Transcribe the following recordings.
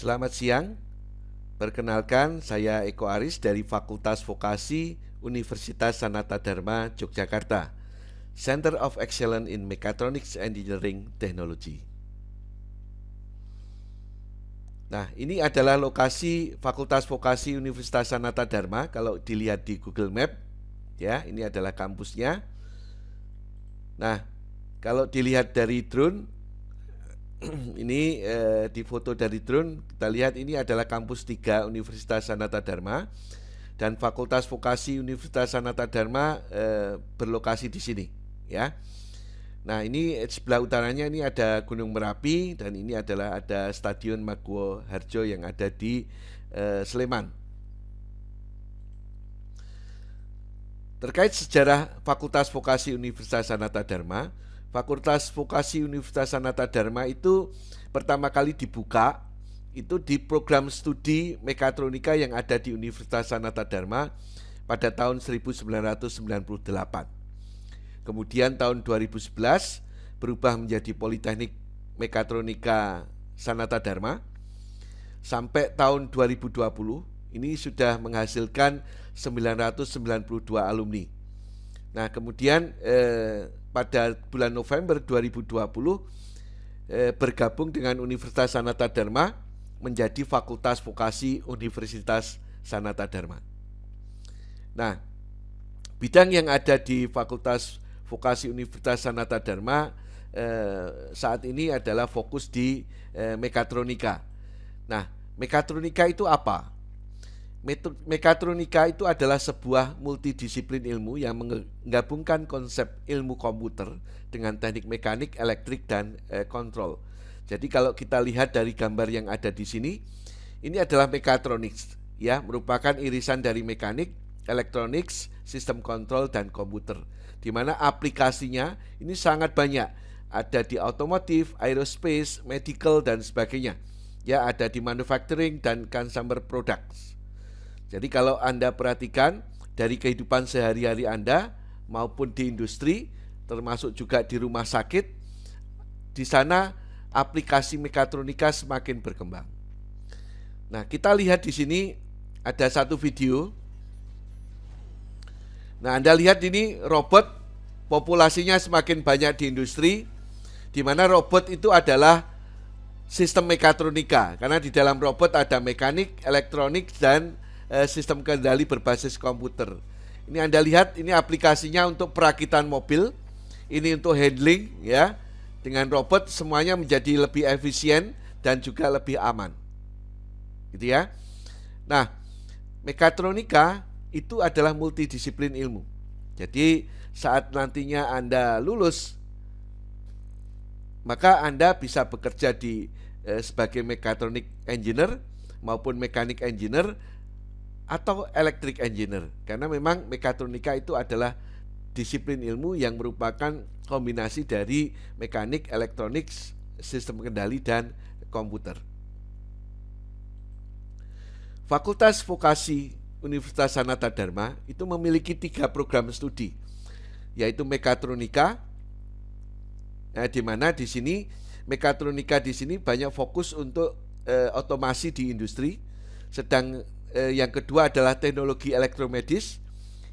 Selamat siang, perkenalkan saya Eko Aris dari Fakultas Vokasi Universitas Sanata Dharma, Yogyakarta, Center of Excellence in Mechatronics Engineering Technology. Nah, ini adalah lokasi Fakultas Vokasi Universitas Sanata Dharma. Kalau dilihat di Google Map, ya, ini adalah kampusnya. Nah, kalau dilihat dari drone, ini di foto dari drone, kita lihat ini adalah kampus 3 Universitas Sanata Dharma, dan Fakultas Vokasi Universitas Sanata Dharma berlokasi di sini, ya. Nah, ini sebelah utaranya ini ada Gunung Merapi, dan ini adalah ada Stadion Maguwo Harjo yang ada di Sleman. Terkait sejarah Fakultas Vokasi Universitas Sanata Dharma, Fakultas Vokasi Universitas Sanata Dharma itu pertama kali dibuka itu di program studi mekatronika yang ada di Universitas Sanata Dharma pada tahun 1998. Kemudian tahun 2011 berubah menjadi Politeknik Mekatronika Sanata Dharma. Sampai tahun 2020 ini sudah menghasilkan 992 alumni. Nah, kemudian pada bulan November 2020 bergabung dengan Universitas Sanata Dharma menjadi Fakultas Vokasi Universitas Sanata Dharma. Nah, bidang yang ada di Fakultas Vokasi Universitas Sanata Dharma saat ini adalah fokus di mekatronika. Nah, mekatronika itu apa? Mekatronika itu adalah sebuah multidisiplin ilmu yang menggabungkan konsep ilmu komputer dengan teknik mekanik, elektrik, dan kontrol. Jadi kalau kita lihat dari gambar yang ada di sini, ini adalah mekatronics, ya, merupakan irisan dari mekanik, elektronik, sistem kontrol, dan komputer, di mana aplikasinya ini sangat banyak, ada di otomotif, aerospace, medical, dan sebagainya. Ya, ada di manufacturing dan consumer products. Jadi kalau Anda perhatikan dari kehidupan sehari-hari Anda maupun di industri, termasuk juga di rumah sakit, di sana aplikasi mekatronika semakin berkembang. Nah, kita lihat di sini ada satu video. Nah, Anda lihat ini robot, populasinya semakin banyak di industri, di mana robot itu adalah sistem mekatronika, karena di dalam robot ada mekanik, elektronik, dan sistem kendali berbasis komputer. Ini Anda lihat, ini aplikasinya untuk perakitan mobil, ini untuk handling, ya. Dengan robot semuanya menjadi lebih efisien dan juga lebih aman, gitu ya. Nah, mekatronika itu adalah multidisiplin ilmu. Jadi saat nantinya Anda lulus, maka Anda bisa bekerja di sebagai mekatronik engineer maupun mekanik engineer atau electric engineer, karena memang mekatronika itu adalah disiplin ilmu yang merupakan kombinasi dari mekanik, elektronik, sistem kendali, dan komputer. Fakultas Vokasi Universitas Sanata Dharma itu memiliki 3 program studi, yaitu mekatronika, di mana di sini mekatronika di sini banyak fokus untuk otomasi di industri. Sedang yang kedua adalah teknologi elektromedis.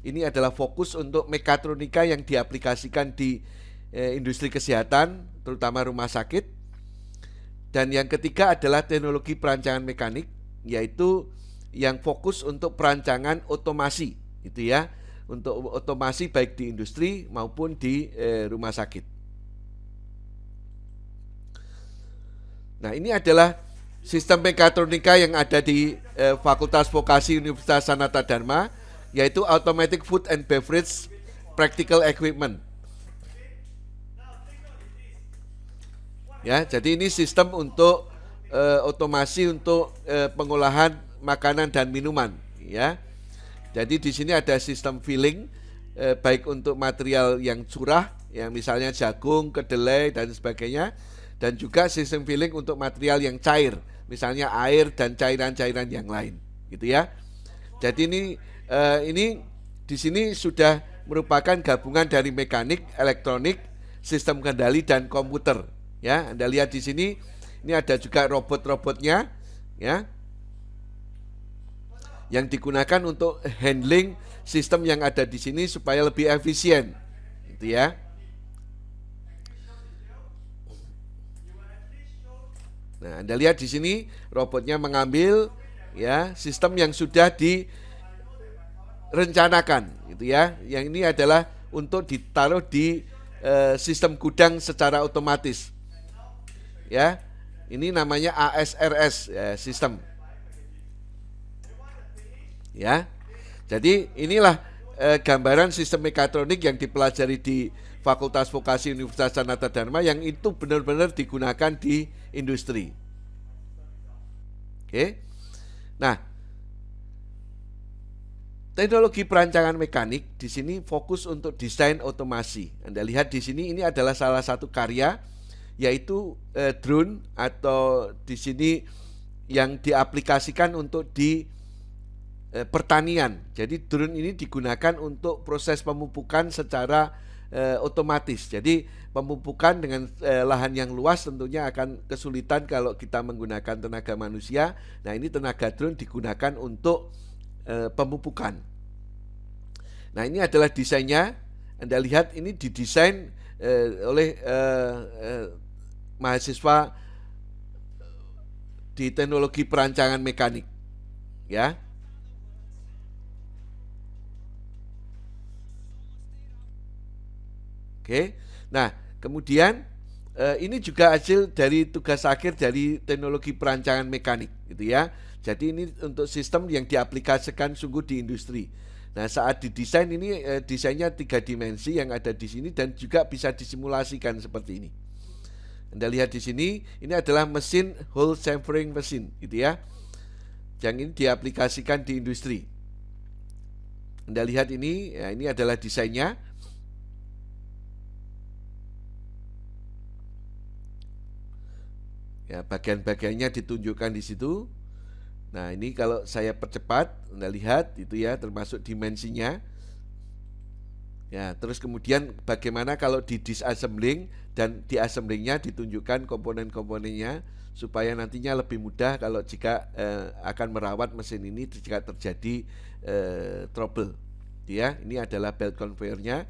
Ini adalah fokus untuk mekatronika yang diaplikasikan di industri kesehatan, terutama rumah sakit. Dan yang ketiga adalah teknologi perancangan mekanik, yaitu yang fokus untuk perancangan otomasi, gitu ya, untuk otomasi baik di industri maupun di rumah sakit. Nah, ini adalah sistem mekatronika yang ada di Fakultas Vokasi Universitas Sanata Dharma, yaitu Automatic Food and Beverage Practical Equipment. Ya, jadi ini sistem untuk otomasi untuk pengolahan makanan dan minuman, ya. Jadi di sini ada sistem filling, baik untuk material yang curah, yang misalnya jagung, kedelai, dan sebagainya, dan juga sistem filling untuk material yang cair, misalnya air dan cairan-cairan yang lain, gitu ya. Jadi ini di sini sudah merupakan gabungan dari mekanik, elektronik, sistem kendali, dan komputer, ya. Anda lihat di sini, ini ada juga robot-robotnya, ya, yang digunakan untuk handling sistem yang ada di sini supaya lebih efisien, gitu ya. Nah, Anda lihat di sini robotnya mengambil ya sistem yang sudah direncanakan, gitu ya. Yang ini adalah untuk ditaruh di sistem gudang secara otomatis, ya. Ini namanya ASRS sistem, ya. Jadi inilah gambaran sistem mekatronik yang dipelajari di Fakultas Vokasi Universitas Sanata Dharma yang itu benar-benar digunakan di industri. Oke. Nah, teknologi perancangan mekanik di sini fokus untuk desain otomasi. Anda lihat di sini ini adalah salah satu karya, yaitu drone, atau di sini yang diaplikasikan untuk di pertanian. Jadi drone ini digunakan untuk proses pemupukan secara otomatis. Jadi pemupukan dengan lahan yang luas tentunya akan kesulitan kalau kita menggunakan tenaga manusia. Nah, ini tenaga drone digunakan untuk pemupukan. Nah, ini adalah desainnya. Anda lihat ini didesain oleh mahasiswa di teknologi perancangan mekanik, ya. Oke. Nah, kemudian ini juga hasil dari tugas akhir dari teknologi perancangan mekanik, gitu ya. Jadi ini untuk sistem yang diaplikasikan sungguh di industri. Nah, saat didesain ini desainnya 3 dimensi yang ada di sini dan juga bisa disimulasikan seperti ini. Anda lihat di sini, ini adalah mesin whole chamfering mesin, gitu ya. Yang ini diaplikasikan di industri. Anda lihat ini, ya, ini adalah desainnya. Ya, bagian-bagiannya ditunjukkan di situ. Nah, ini kalau saya percepat, Anda lihat itu ya, termasuk dimensinya. Ya, terus kemudian bagaimana kalau di disassembling dan diassemblingnya ditunjukkan komponen-komponennya supaya nantinya lebih mudah kalau jika akan merawat mesin ini jika terjadi trouble. Ya, ini adalah belt conveyornya.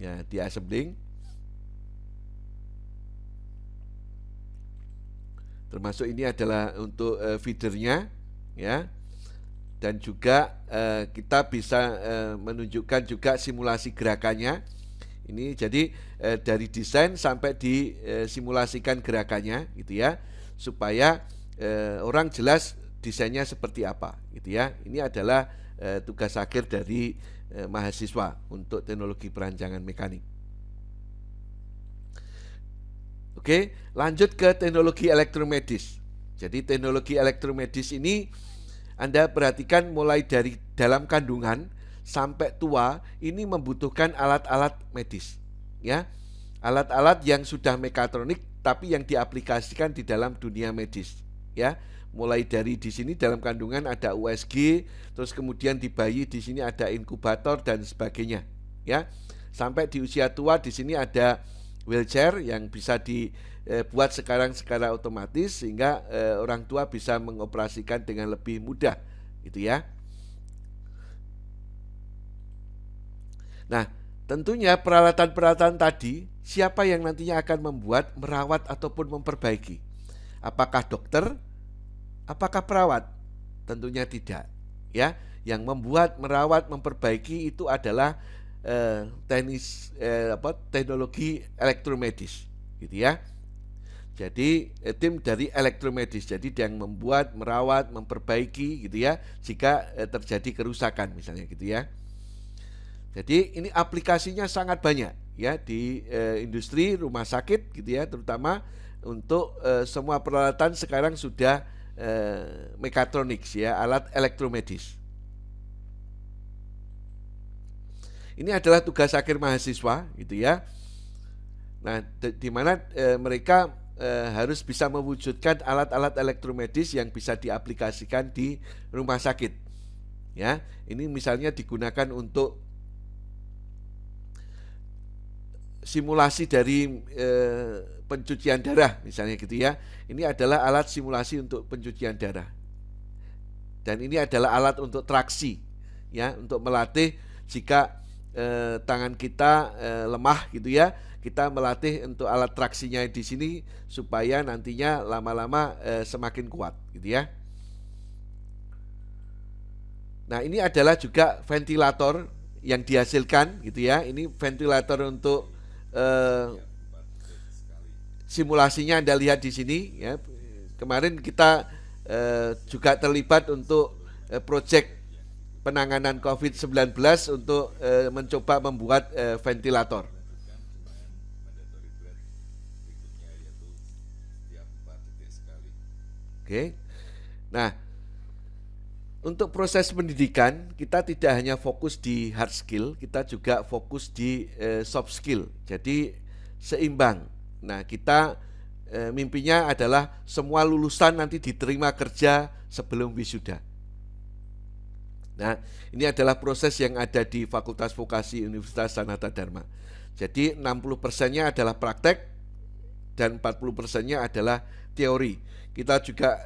Ya, diassembling. Termasuk ini adalah untuk feedernya, ya. Dan juga kita bisa menunjukkan juga simulasi gerakannya. Ini jadi dari desain sampai disimulasikan gerakannya, gitu ya, supaya orang jelas desainnya seperti apa, gitu ya. Ini adalah tugas akhir dari mahasiswa untuk teknologi perancangan mekanik. Oke, lanjut ke teknologi elektromedis. Jadi teknologi elektromedis ini Anda perhatikan mulai dari dalam kandungan sampai tua ini membutuhkan alat-alat medis, ya. Alat-alat yang sudah mekatronik tapi yang diaplikasikan di dalam dunia medis, ya. Mulai dari di sini dalam kandungan ada USG, terus kemudian di bayi di sini ada inkubator dan sebagainya, ya. Sampai di usia tua di sini ada wheelchair yang bisa dibuat sekarang secara otomatis sehingga orang tua bisa mengoperasikan dengan lebih mudah, gitu ya. Nah, tentunya peralatan-peralatan tadi siapa yang nantinya akan membuat, merawat ataupun memperbaiki? Apakah dokter? Apakah perawat? Tentunya tidak, ya. Yang membuat, merawat, memperbaiki itu adalah teknologi elektromedis, gitu ya. Jadi tim dari elektromedis, jadi yang membuat, merawat, memperbaiki, gitu ya, jika terjadi kerusakan misalnya, gitu ya. Jadi ini aplikasinya sangat banyak, ya, di industri, rumah sakit, gitu ya, terutama untuk semua peralatan sekarang sudah mekatronik, ya, alat elektromedis. Ini adalah tugas akhir mahasiswa, gitu ya. Nah, di mana mereka harus bisa mewujudkan alat-alat elektromedis yang bisa diaplikasikan di rumah sakit. Ya, ini misalnya digunakan untuk simulasi dari pencucian darah misalnya gitu ya. Ini adalah alat simulasi untuk pencucian darah. Dan ini adalah alat untuk traksi ya, untuk melatih jika tangan kita lemah gitu ya. Kita melatih untuk alat traksinya di sini supaya nantinya lama-lama semakin kuat gitu ya. Nah, ini adalah juga ventilator yang dihasilkan gitu ya. Ini ventilator untuk simulasinya Anda lihat di sini ya. Kemarin kita juga terlibat untuk proyek penanganan COVID-19 untuk mencoba membuat ventilator. Oke. Nah, untuk proses pendidikan kita tidak hanya fokus di hard skill, kita juga fokus di soft skill. Jadi seimbang. Nah, kita mimpinya adalah semua lulusan nanti diterima kerja sebelum wisuda. Nah, ini adalah proses yang ada di Fakultas Vokasi Universitas Sanata Dharma. Jadi 60%-nya adalah praktek dan 40%-nya adalah teori. Kita juga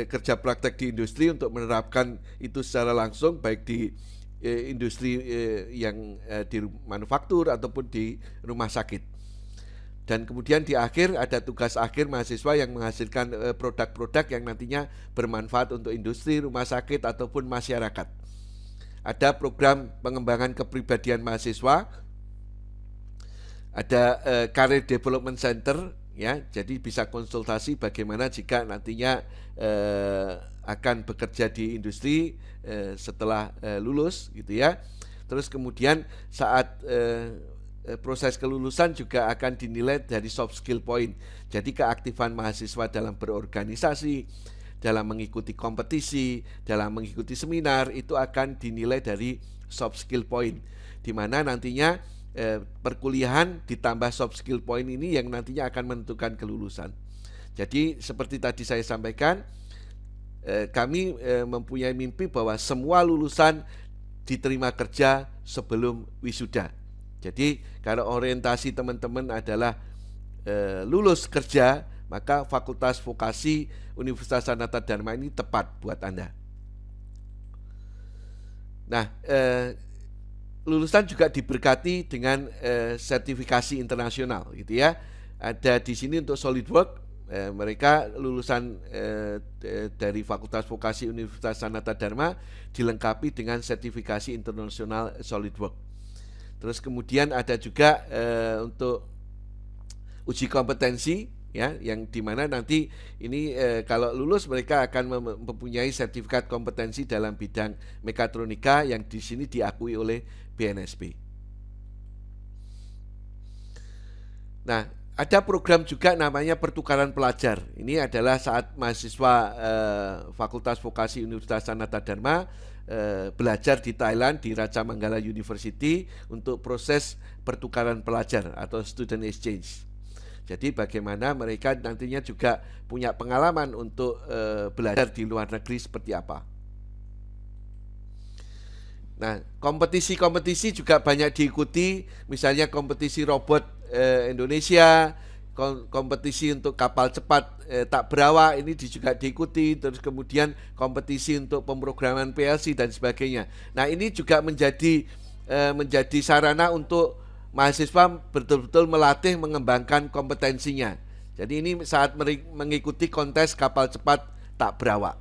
kerja praktek di industri untuk menerapkan itu secara langsung, baik di industri yang di manufaktur ataupun di rumah sakit. Dan kemudian di akhir ada tugas akhir mahasiswa yang menghasilkan produk-produk yang nantinya bermanfaat untuk industri, rumah sakit ataupun masyarakat. Ada program pengembangan kepribadian mahasiswa, ada Career Development Center ya, jadi bisa konsultasi bagaimana jika nantinya akan bekerja di industri setelah lulus gitu ya. Terus kemudian saat proses kelulusan juga akan dinilai dari soft skill point. Jadi keaktifan mahasiswa dalam berorganisasi, dalam mengikuti kompetisi, dalam mengikuti seminar itu akan dinilai dari soft skill point, di mana nantinya perkuliahan ditambah soft skill point ini yang nantinya akan menentukan kelulusan. Jadi seperti tadi saya sampaikan, kami mempunyai mimpi bahwa semua lulusan diterima kerja sebelum wisuda. Jadi kalau orientasi teman-teman adalah lulus kerja, maka Fakultas Vokasi Universitas Sanata Dharma ini tepat buat Anda. Nah, lulusan juga diberkati dengan sertifikasi internasional gitu ya. Ada di sini untuk SolidWorks, mereka lulusan dari Fakultas Vokasi Universitas Sanata Dharma dilengkapi dengan sertifikasi internasional SolidWorks. Terus kemudian ada juga untuk uji kompetensi ya, yang dimana nanti ini kalau lulus mereka akan mempunyai sertifikat kompetensi dalam bidang mekatronika yang di sini diakui oleh BNSP. Nah, ada program juga namanya pertukaran pelajar. Ini adalah saat mahasiswa Fakultas Vokasi Universitas Sanata Dharma belajar di Thailand di Raja Manggala University untuk proses pertukaran pelajar atau student exchange. Jadi bagaimana mereka nantinya juga punya pengalaman untuk belajar di luar negeri seperti apa. Nah, kompetisi-kompetisi juga banyak diikuti, misalnya kompetisi robot Indonesia, kompetisi untuk kapal cepat tak berawak ini juga diikuti, terus kemudian kompetisi untuk pemrograman PLC dan sebagainya. Nah, ini juga menjadi sarana untuk mahasiswa betul-betul melatih mengembangkan kompetensinya. Jadi ini saat mengikuti kontes kapal cepat tak berawak.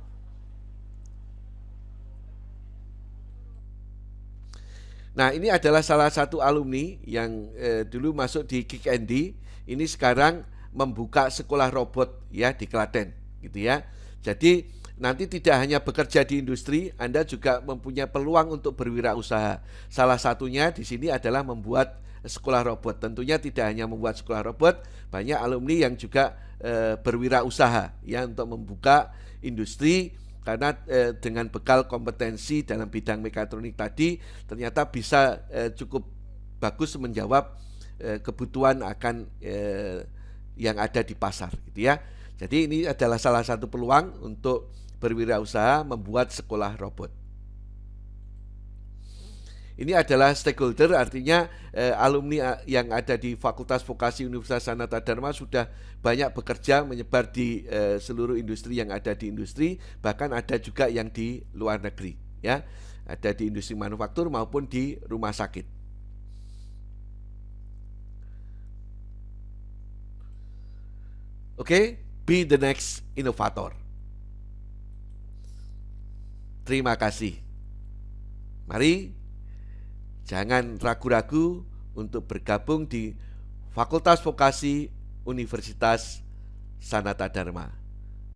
Nah, ini adalah salah satu alumni yang dulu masuk di Kick&D, ini sekarang membuka sekolah robot ya di Klaten gitu ya. Jadi nanti tidak hanya bekerja di industri, Anda juga mempunyai peluang untuk berwirausaha. Salah satunya di sini adalah membuat sekolah robot. Tentunya tidak hanya membuat sekolah robot, banyak alumni yang juga berwirausaha ya untuk membuka industri. Karena dengan bekal kompetensi dalam bidang mekatronik tadi ternyata bisa cukup bagus menjawab kebutuhan akan yang ada di pasar gitu ya. Jadi ini adalah salah satu peluang untuk berwirausaha membuat sekolah robot. Ini adalah stakeholder, artinya alumni yang ada di Fakultas Vokasi Universitas Sanata Dharma sudah banyak bekerja menyebar di seluruh industri yang ada di industri, bahkan ada juga yang di luar negeri, ya, ada di industri manufaktur maupun di rumah sakit. Oke, be the next innovator. Terima kasih. Mari jangan ragu-ragu untuk bergabung di Fakultas Vokasi Universitas Sanata Dharma.